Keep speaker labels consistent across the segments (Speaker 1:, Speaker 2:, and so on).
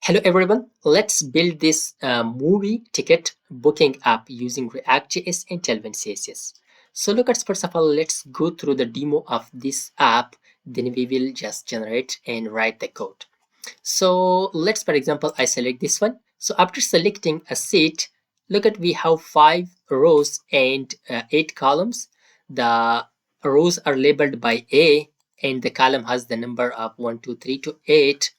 Speaker 1: Hello everyone, let's build this movie ticket booking app using React.js and Tailwind CSS. So look at, first of all, let's go through the demo of this app, then we will just generate and write the code. So let's, for example, I select this one. So after selecting a seat, look at, we have 5 rows and 8 columns. The rows are labeled by A and the column has the number of 1, 2, 3 to 8.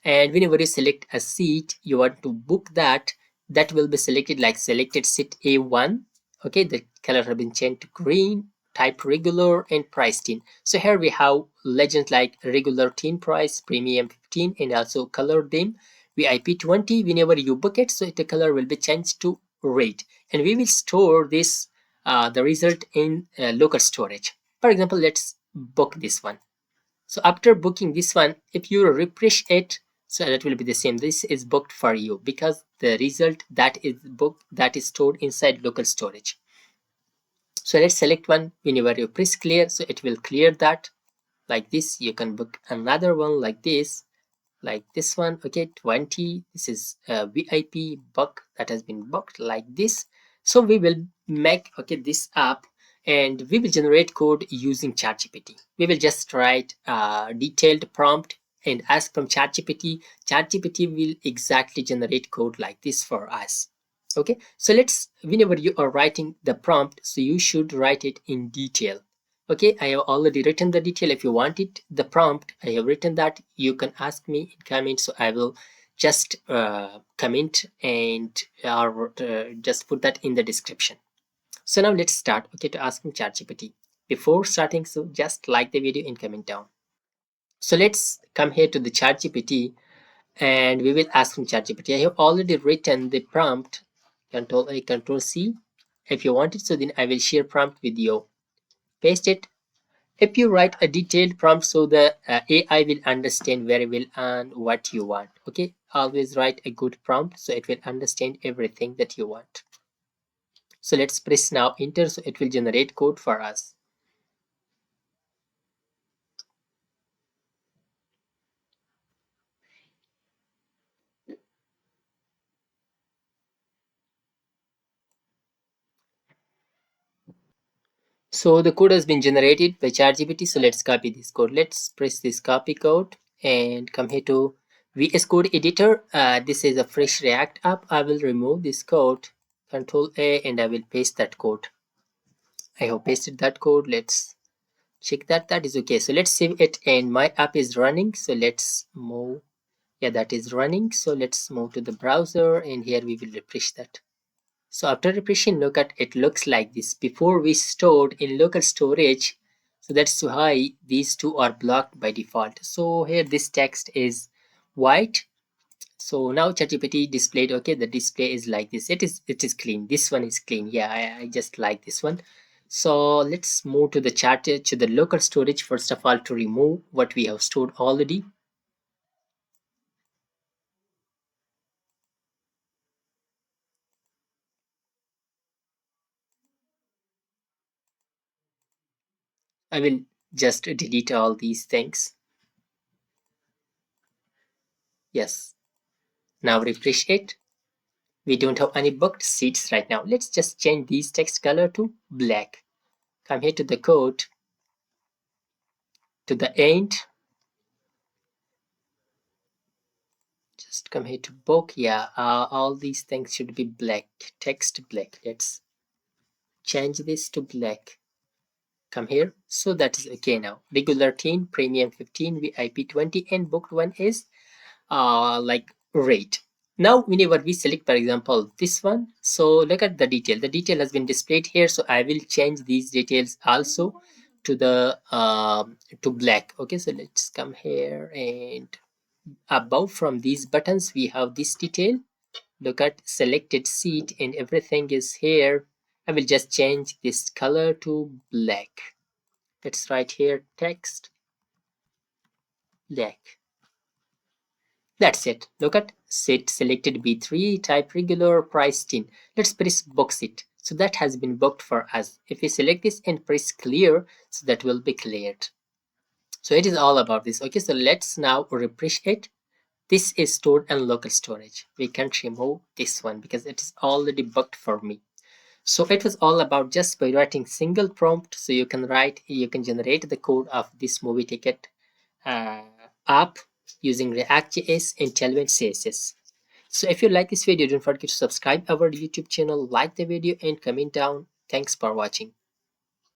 Speaker 1: And whenever you select a seat, you want to book that will be selected like selected seat A1. Okay, the color has been changed to green, type regular, and price teen. So here we have legends like regular teen price, premium 15, and also color dim VIP 20. Whenever you book it, so the color will be changed to red, and we will store this the result in local storage. For example, let's book this one. So after booking this one, if you refresh it, so that will be the same. This is booked for you because the result that is booked, that is stored inside local storage. So let's select one. Whenever you press clear, so it will clear that like this. You can book another one like this one. Okay, 20. This is a VIP book that has been booked like this. So we will make this app and we will generate code using ChatGPT. We will just write a detailed prompt and ask from ChatGPT. ChatGPT will exactly generate code like this for us. Okay, so let's, whenever you are writing the prompt, so you should write it in detail. Okay, I have already written the detail. If you want it, the prompt, I have written that. You can ask me in comments, so I will just comment and just put that in the description. So now let's start. Okay, to asking ChatGPT. Before starting, so just like the video and comment down. So let's come here to the ChatGPT and we will ask from ChatGPT. I have already written the prompt. Control A, Control C. If you want it, so then I will share prompt with you. Paste it. If you write a detailed prompt, so the AI will understand very well and what you want. Okay, always write a good prompt so it will understand everything that you want. So let's press now enter, so it will generate code for us. So the code has been generated by ChatGPT. So let's copy this code. Let's press this copy code and come here to VS Code editor. This is a fresh React app. I will remove this code, Control A, and I will paste that code. I have pasted that code. Let's check that is okay. So let's save it, and my app is running. So let's move. Yeah, that is running. So let's move to the browser, and here we will refresh that. So after refreshing, look at it, looks like this. Before we stored in local storage, so that's why these two are blocked by default. So here this text is white. So now ChatGPT displayed, okay, the display is like this. It is clean. This one is clean. Yeah, I just like this one. So let's move to the chat to the local storage first of all to remove what we have stored already. I will just delete all these things. Yes. Now refresh it. We don't have any booked seats right now. Let's just change these text color to black. Come here to the code, to the end. Just come here to book. Yeah, all these things should be black. Text black. Let's change this to black. Come here. So that is okay now. Regular 10, premium 15, VIP 20, and booked one is like rate. Now whenever we select, for example, this one, so look at the detail. The detail has been displayed here, so I will change these details also to the to black. Okay, so let's come here, and above from these buttons we have this detail. Look at selected seat and everything is here. I will just change this color to black. Let's write here text black. That's it. Look at set selected B3, type regular, price 10. Let's press box it. So that has been booked for us. If we select this and press clear, so that will be cleared. So it is all about this. Okay, so let's now refresh it. This is stored in local storage. We can't remove this one because it is already booked for me. So it was all about just by writing single prompt. So you can generate the code of this movie ticket uh, app using React.js and Tailwind CSS. So if you like this video, don't forget to subscribe our YouTube channel, like the video and comment down. Thanks for watching.